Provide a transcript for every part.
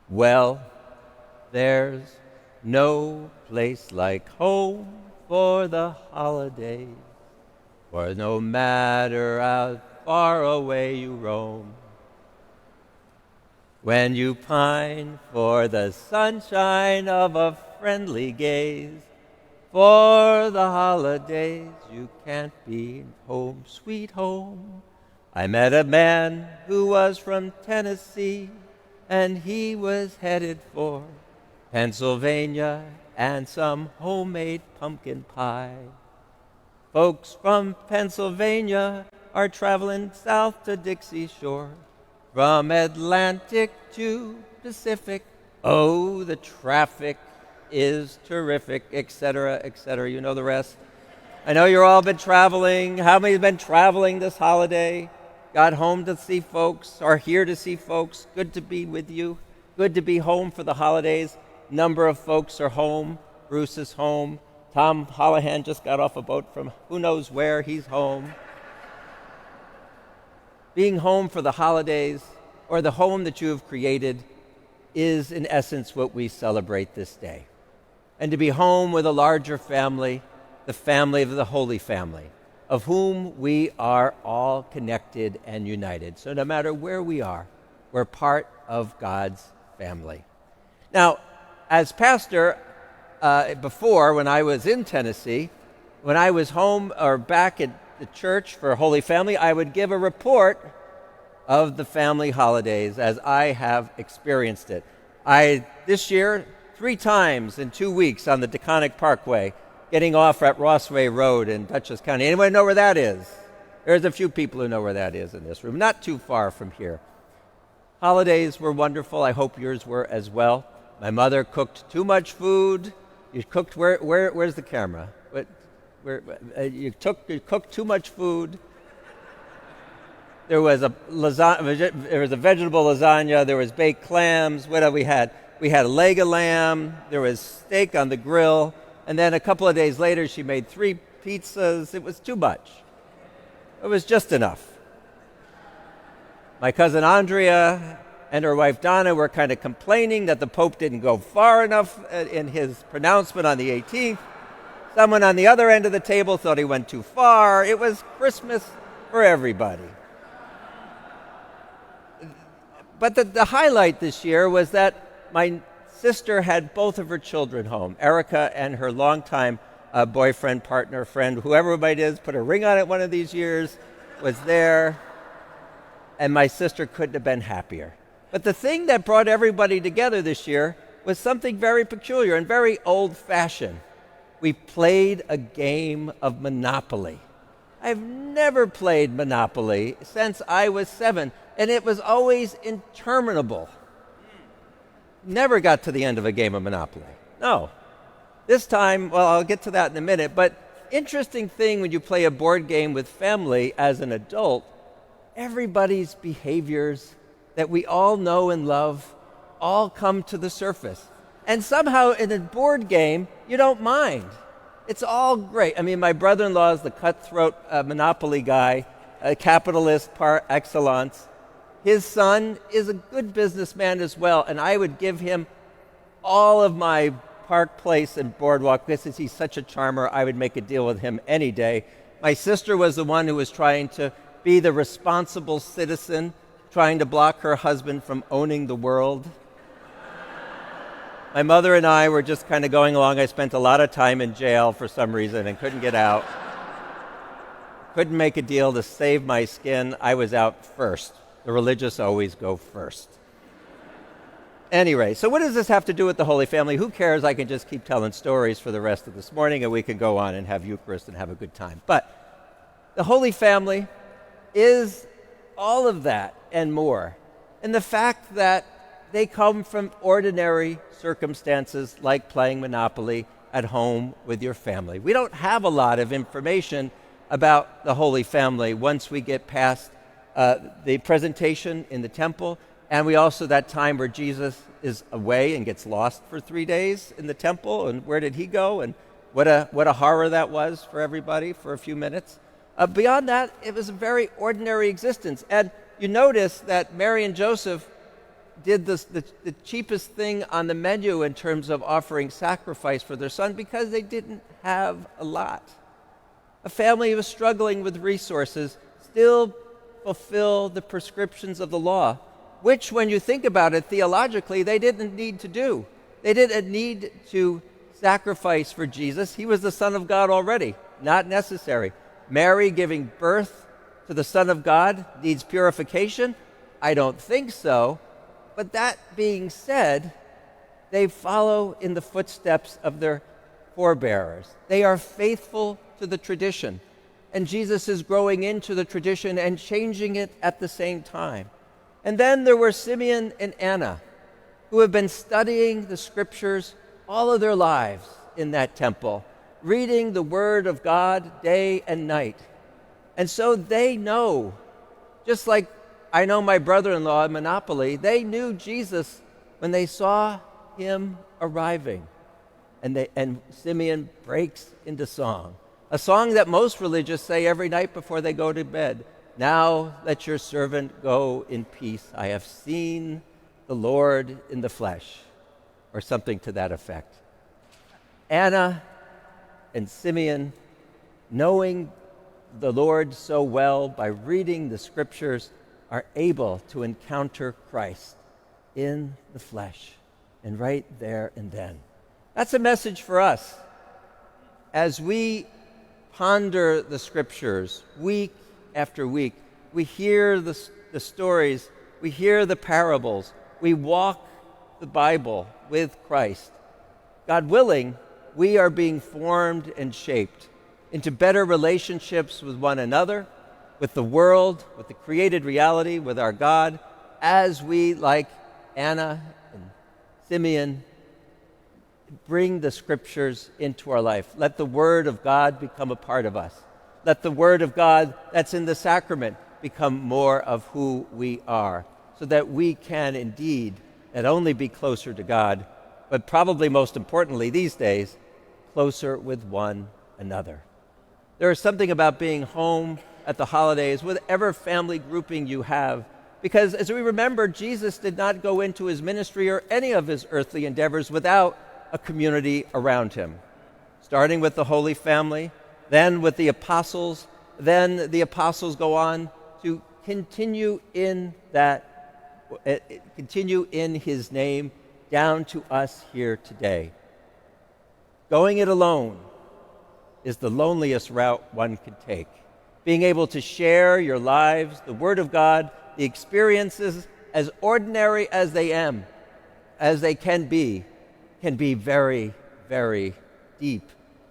Well, there's no place like home for the holidays, for no matter how far away you roam, when you pine for the sunshine of a friendly gaze, for the holidays you can't be home, sweet home. I met a man who was from Tennessee, and he was headed for Pennsylvania and some homemade pumpkin pie. Folks from Pennsylvania are traveling south to Dixie Shore, from Atlantic to Pacific. Oh, the traffic is terrific, etc., etc. You know the rest. I know you've all been traveling. How many have been traveling this holiday? Got home to see folks, are here to see folks. Good to be with you. Good to be home for the holidays. Number of folks are home. Bruce is home. Tom Holohan just got off a boat from who knows where. He's home. Being home for the holidays, or the home that you have created, is in essence what we celebrate this day. And to be home with a larger family, the family of the Holy Family, of whom we are all connected and united. So no matter where we are, we're part of God's family. Now, as pastor, before, when I was in Tennessee, when I was home or back at the church for Holy Family, I would give a report of the family holidays as I have experienced it. This year, 3 times in 2 weeks on the Deconic Parkway, getting off at Rossway Road in Dutchess County. Anyone know where that is? There's a few people who know where that is in this room, not too far from here. Holidays were wonderful. I hope yours were as well. My mother cooked too much food. You cooked, where's the camera? You cooked too much food. There was a vegetable lasagna. There was baked clams. What have we had? We had a leg of lamb. There was steak on the grill. And then a couple of days later, she made 3 pizzas. It was too much. It was just enough. My cousin Andrea and her wife Donna were kind of complaining that the Pope didn't go far enough in his pronouncement on the 18th. Someone on the other end of the table thought he went too far. It was Christmas for everybody. But the highlight this year was that my sister had both of her children home. Erica and her longtime boyfriend, partner, friend, whoever it is, put a ring on it one of these years, was there. And my sister couldn't have been happier. But the thing that brought everybody together this year was something very peculiar and very old-fashioned. We played a game of Monopoly. I've never played Monopoly since I was 7, and it was always interminable. Never got to the end of a game of Monopoly. No. This time, well, I'll get to that in a minute, but interesting thing when you play a board game with family as an adult, everybody's behaviors that we all know and love all come to the surface. And somehow in a board game, you don't mind. It's all great. I mean, my brother-in-law is the cutthroat Monopoly guy, a capitalist par excellence. His son is a good businessman as well, and I would give him all of my Park Place and Boardwalk business. He's such a charmer. I would make a deal with him any day. My sister was the one who was trying to be the responsible citizen, trying to block her husband from owning the world. My mother and I were just kind of going along. I spent a lot of time in jail for some reason and couldn't get out. Couldn't make a deal to save my skin. I was out first. The religious always go first. Anyway, so what does this have to do with the Holy Family? Who cares? I can just keep telling stories for the rest of this morning, and we can go on and have Eucharist and have a good time. But the Holy Family is all of that and more. And the fact that they come from ordinary circumstances like playing Monopoly at home with your family. We don't have a lot of information about the Holy Family once we get past the presentation in the temple, and we also that time where Jesus is away and gets lost for 3 days in the temple, and where did he go, and what a horror that was for everybody for a few minutes. Beyond that, it was a very ordinary existence. And you notice that Mary and Joseph did the cheapest thing on the menu in terms of offering sacrifice for their son because they didn't have a lot. A family who was struggling with resources still fulfill the prescriptions of the law, which, when you think about it theologically, they didn't need to do. They didn't need to sacrifice for Jesus. He was the Son of God already, not necessary. Mary giving birth to the Son of God needs purification? I don't think so. But that being said, they follow in the footsteps of their forebearers. They are faithful to the tradition. And Jesus is growing into the tradition and changing it at the same time. And then there were Simeon and Anna, who have been studying the scriptures all of their lives in that temple, reading the word of God day and night. And so they know, just like I know my brother-in-law at Monopoly, they knew Jesus when they saw him arriving. And Simeon breaks into song, a song that most religious say every night before they go to bed. Now let your servant go in peace. I have seen the Lord in the flesh, or something to that effect. Anna and Simeon, knowing the Lord so well by reading the scriptures, are able to encounter Christ in the flesh, and right there and then. That's a message for us. As we ponder the scriptures week after week, we hear the stories, we hear the parables, we walk the Bible with Christ. God willing, we are being formed and shaped into better relationships with one another, with the world, with the created reality, with our God, as we, like Anna and Simeon, bring the scriptures into our life. Let the word of God become a part of us. Let the word of God that's in the sacrament become more of who we are, so that we can indeed not only be closer to God, but probably most importantly these days, closer with one another. There is something about being home at the holidays, whatever family grouping you have, because as we remember, Jesus did not go into his ministry or any of his earthly endeavors without a community around him, starting with the Holy Family, then with the apostles. Then the apostles go on to continue in his name down to us here today. Going it alone is the loneliest route one can take. Being able to share your lives, the Word of God, the experiences, as ordinary as they can be very, very deep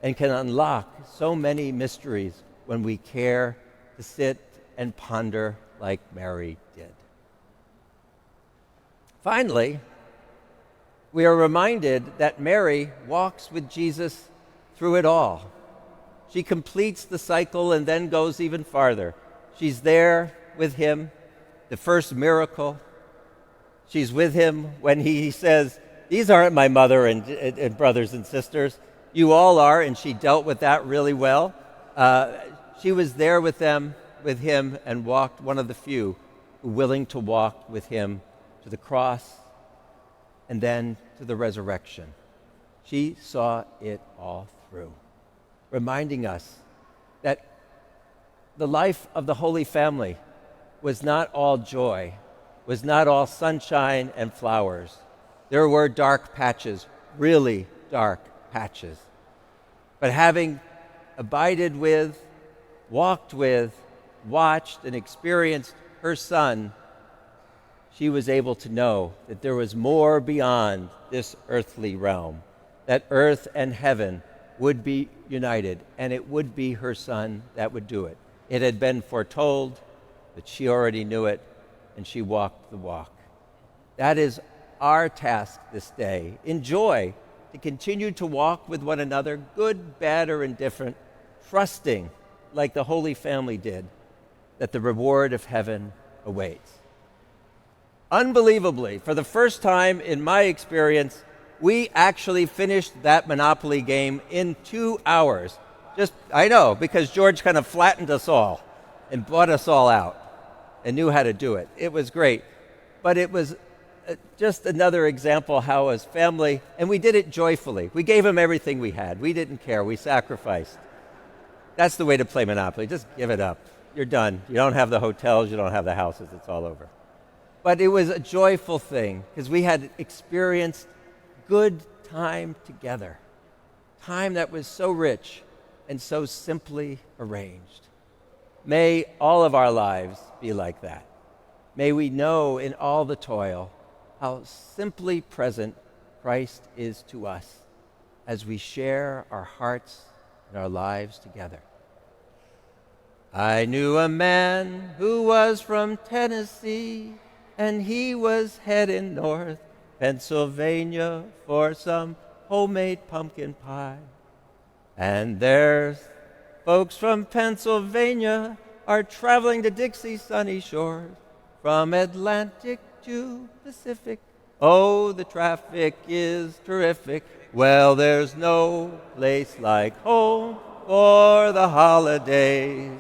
and can unlock so many mysteries when we care to sit and ponder like Mary did. Finally, we are reminded that Mary walks with Jesus through it all. She completes the cycle and then goes even farther. She's there with him, the first miracle. She's with him when he says, "These aren't my mother and brothers and sisters. You all are," and she dealt with that really well. She was there with him, and walked, one of the few who willing to walk with him to the cross and then to the resurrection. She saw it all through, reminding us that the life of the Holy Family was not all joy, was not all sunshine and flowers. There were dark patches, really dark patches. But having abided with, walked with, watched and experienced her son, she was able to know that there was more beyond this earthly realm, that earth and heaven would be united, and it would be her son that would do it. It had been foretold, but she already knew it, and she walked the walk. That is our task this day, in joy, to continue to walk with one another, good, bad, or indifferent, trusting, like the Holy Family did, that the reward of heaven awaits. Unbelievably, for the first time in my experience, we actually finished that Monopoly game in 2 hours. I know, because George kind of flattened us all and brought us all out and knew how to do it. It was great. But it was just another example how as family, and we did it joyfully. We gave them everything we had. We didn't care. We sacrificed. That's the way to play Monopoly. Just give it up. You're done. You don't have the hotels. You don't have the houses. It's all over. But it was a joyful thing because we had experienced good time together. Time that was so rich and so simply arranged. May all of our lives be like that. May we know in all the toil how simply present Christ is to us as we share our hearts and our lives together. I knew a man who was from Tennessee, and he was heading north, Pennsylvania, for some homemade pumpkin pie. And there's folks from Pennsylvania are traveling to Dixie's sunny shores, from Atlantic to Pacific. Oh, the traffic is terrific. Well, there's no place like home for the holidays.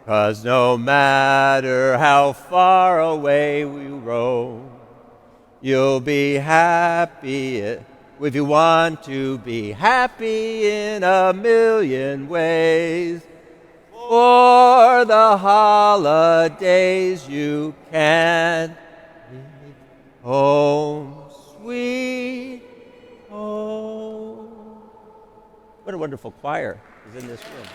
'Cause no matter how far away we roam, you'll be happy if you want to be happy in a million ways. For the holidays you can be home, sweet home. What a wonderful choir is in this room.